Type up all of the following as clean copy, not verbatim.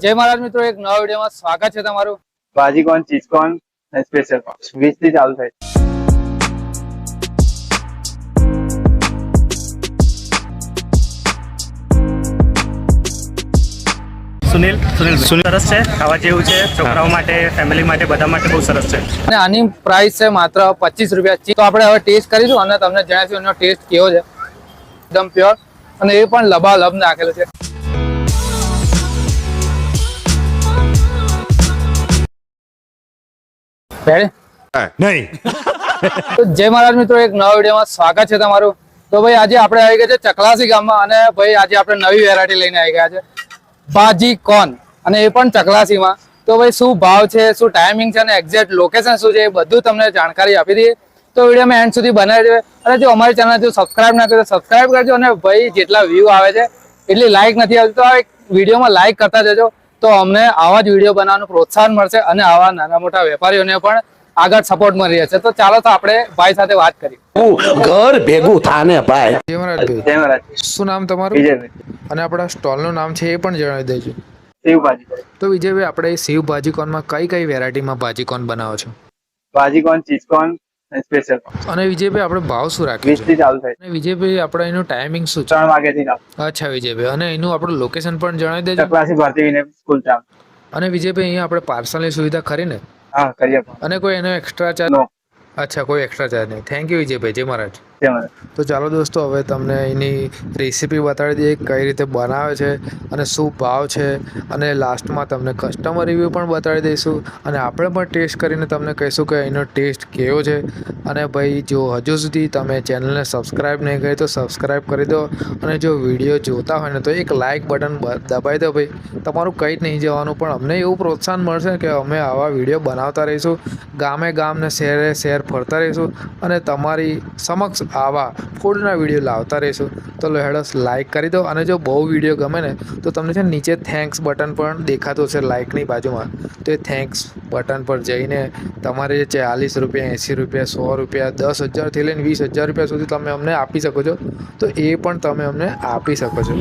જય મહારાજ મિત્રો, એક નવા વિડીયોમાં સ્વાગત છે તમારું। ભાજી કોન, ચીઝ કોન અને સ્પેશિયલ કોન 20 થી ચાલુ થાય। સુનિલ સરસ છે, ખાવા જેવું છે, છોકરાઓ માટે, ફેમિલી માટે, બધા માટે બહુ સરસ છે। અને આની પ્રાઇસ છે માત્ર 25 રૂપિયા। તો આપણે હવે ટેસ્ટ કરીશું અને તમને જણાવીશું એનો ટેસ્ટ કેવો છે। એકદમ પ્યોર અને એ પણ લબાલબ નાખેલું છે। નહીં તો જય મહારાજ મિત્રો, એક નવા વિડીયોમાં સ્વાગત છે તમારું। તો ભાઈ આજે આપણે આવી ગયા છે ચકલાસી ગામમાં અને ભાઈ આજે આપણે નવી વેરાયટી લઈને આવી ગયા છે ભાજી કોન, અને એ પણ ચકલાસીમાં। તો ભાઈ શું ભાવ છે, શું ટાઈમિંગ છે અને એક્ઝેક્ટ લોકેશન શું છે એ બધું તમને જાણકારી આપી દઈએ। તો વિડીયોમાં એન્ડ સુધી બનાવી દેજો અને જો અમારી ચેનલ જો સબસ્ક્રાઇબ ના કર્યો તો સબસ્ક્રાઇબ કરજો। અને ભાઈ જેટલા વ્યૂ આવે છે એટલી લાઈક નથી આવતી, તો આ એક વિડીયોમાં લાઈક કરતા જજો, તો અમને આવા જ વિડીયો બનાવવાનું પ્રોત્સાહન મળશે અને આવા નાના મોટા વેપારીઓને પણ આગળ સપોર્ટ મળી રહેશે। તો ચાલો તો આપણે ભાઈ સાથે વાત કરીએ। ઘર ભેગું થાને ભાઈ। જય મહારાજ ભાઈ, જય મહારાજ। શું નામ તમારું વિજયભાઈ અને આપણા સ્ટોલનું નામ છે એ પણ જણાવી દેજો। સેવ ભાજી, તો વિજયભાઈ, આપણે સેવ ભાજી કોનમાં કઈ કઈ વેરાયટીમાં ભાજી કોન બનાવો છો? ભાજી કોન, ચીઝ કોન અને સ્પેશિયલ કોન અને વિજયભાઈ, આપણે ભાવ શું રાખ્યો 20 થી ચાલુ થાય। અને વિજયભાઈ, આપણે એનું ટાઈમિંગ શું છે? 3 વાગ્યાથી ચાલુ। અચ્છા વિજયભાઈ, અને એનું આપણું લોકેશન પણ જણાવી દેજો। ચકલાસી ભારતી વિનય સ્કૂલ ચાલુ। અને વિજયભાઈ, અહીંયા આપણે પાર્સલની સુવિધા ખરી ને? હા, કરીએ પણ। અને કોઈ એનો એક્સ્ટ્રા ચાર્જ? નો, અચ્છા, કોઈ એક્સ્ટ્રા ચાર્જ નહીં। થેન્ક યુ વિજયભાઈ, જય મહારાજ। જય મહારાજ। તો ચાલો દોસ્તો, હવે તમને એની રેસીપી બતાવી દઈએ, કઈ રીતે બનાવે છે અને શું ભાવ છે, અને લાસ્ટમાં તમને કસ્ટમર રિવ્યૂ પણ બતાવી દઈશું અને આપણે પણ ટેસ્ટ કરીને તમને કહીશું કે એનો ટેસ્ટ કેવો છે। અને ભાઈ, જો હજુ સુધી તમે ચેનલને સબસ્ક્રાઈબ નહીં કરી તો સબસ્ક્રાઈબ કરી દો, અને જો વિડીયો જોતા હોય ને તો એક લાઇક બટન દબાવી દો ભાઈ। તમારું કંઈ જ નહીં જવાનું, પણ અમને એવું પ્રોત્સાહન મળશે કે અમે આવા વિડીયો બનાવતા રહીશું, ગામે ગામ ને શહેરે શહેર ફરતા રહીશું અને તમારી સમક્ષ આવા ફૂડના વિડીયો લાવતા રહીશું। તો હેડો લાઇક કરી દો, અને જો બહુ વિડીયો ગમે ને તો તમને છે નીચે થેન્ક્સ બટન પણ દેખાતું હશે લાઇકની બાજુમાં, તો એ થેન્ક્સ બટન પર જઈને તમારે 40 રૂપિયા, 80 રૂપિયા, 100 રૂપિયા, 10,000થી લઈને 20,000 રૂપિયા સુધી તમે અમને આપી શકો છો, તો એ પણ તમે અમને આપી શકો છો।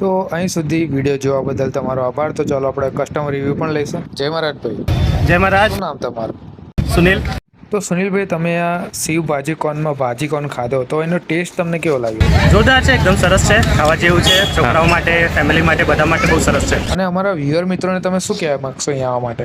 તો અહીં સુધી વિડીયો જોવા બદલ તમારો આભાર। તો ચાલો આપણે કસ્ટમર રિવ્યૂ પણ લઈશું। જય મહારાજ ભાઈ। જય મહારાજ। શું નામ તમારું? સુનિલ। તો સુનિલભાઈ, તમે આ સેવ ભાજી કોનમાં ભાજી કોન ખાધો, તો એનો ટેસ્ટ તમને કેવો લાગ્યો? જોરદાર છે, એકદમ સરસ છે, ખાવા જેવું છે, છોકરાઓ માટે, ફેમિલી માટે, બધા માટે બહુ સરસ છે। અને અમારા વ્યુઅર મિત્રોને તમે શું કહેવા માંગશો અહીંયા આવવા માટે?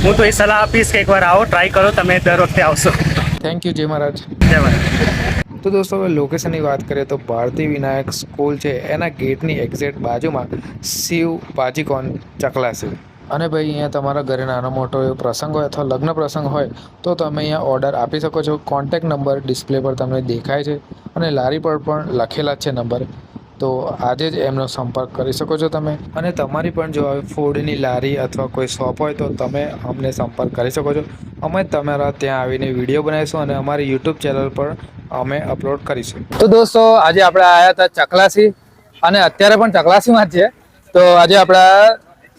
હું તો એ સલાહ આપીશ કે એકવાર આવો, ટ્રાય કરો, તમે દર વખતે આવશો। થેન્ક યુ, જય મહારાજ। જય મહારાજ। તો દોસ્તો, હવે લોકેશનની વાત કરીએ તો ભારતી વિનાયક સ્કૂલ છે એના ગેટની એક્ઝેક્ટ બાજુમાં સેવ ભાજી કોન ચકલાસી, અને ભાઈ અહીંયા તમારા ઘરે નાનો મોટો એવો પ્રસંગ હોય અથવા લગ્ન પ્રસંગ હોય તો તમે અહીંયા ઓર્ડર આપી શકો છો. કોન્ટેક્ટ નંબર ડિસ્પ્લે પર તમને દેખાય છે અને લારી પર પણ લખેલા જ છે નંબર. તો આજે જ એમનો સંપર્ક કરી શકો છો તમે. અને તમારી પણ જો આવી ફૂડની લારી અથવા કોઈ શોપ હોય તો તમે અમને સંપર્ક કરી શકો છો. અમે તમારા ત્યાં આવીને વિડીયો બનાવીશું અને અમારી યુટ્યુબ ચેનલ પર અમે અપલોડ કરીશું. તો દોસ્તો આજે આપણે આવ્યા હતા ચકલાસી અને અત્યારે પણ ચકલાસીમાં જ છે. તો આજે આપણા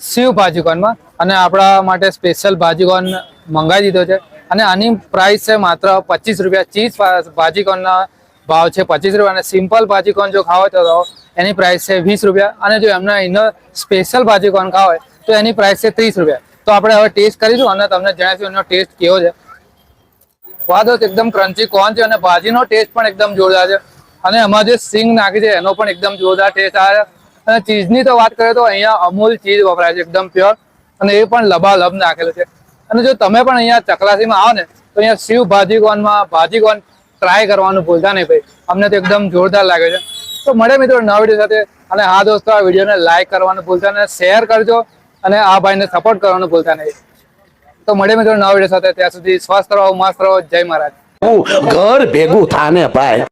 શિવ ભાજીકોનમાં અને આપણા માટે સ્પેશિયલ ભાજીકોન મંગાવી દીધો છે અને આની પ્રાઇસ છે માત્ર 25 રૂપિયા. ચીઝ ભાજીકોનના ભાવ છે 25 રૂપિયા અને સિમ્પલ ભાજીકોન જો ખાવ હોય તો એની પ્રાઇસ છે 20 રૂપિયા અને જો એનો સ્પેશિયલ ભાજીકોન ખાવ હોય તો એની પ્રાઇસ છે 30 રૂપિયા. તો આપણે હવે ટેસ્ટ કરીશું અને તમને જણાવીશું એનો ટેસ્ટ કેવો છે. સ્વાદ એકદમ ક્રન્ચી કોર્ન છે અને ભાજીનો ટેસ્ટ પણ એકદમ જોરદાર છે અને એમાં જે સિંગ નાખી છે એનો પણ એકદમ જોરદાર ટેસ્ટ આવે છે. અને ચીઝની તો વાત કરીએ તો અહીંયા અમૂલ ચીઝ વપરાય છે એકદમ પ્યોર અને એ પણ લબાલબ નાખેલું છે. અને જો તમે પણ અહીંયા ચકલાસીમાં આવો ને તો અહીંયા શિવ ભાજીકોનમાં ભાજીકોન ટ્રાય કરવાનું ભૂલતા નહીં ભાઈ. અમને તો એકદમ જોરદાર લાગે છે. તો મળે મિત્રો નવા વિડીયો સાથે. અને હા દોસ્તો, આ વિડીયોને લાઈક કરવાનું ભૂલતા નહીં, શેર કરજો અને આ ભાઈને સપોર્ટ કરવાનું ભૂલતા નહીં. તો મળે મિત્રો નવા વિડીયો સાથે. ત્યાં સુધી સ્વસ્થ રહો, મસ્ત રહો. જય મહારાજ. ઘર ભેગું થાને ભાઈ.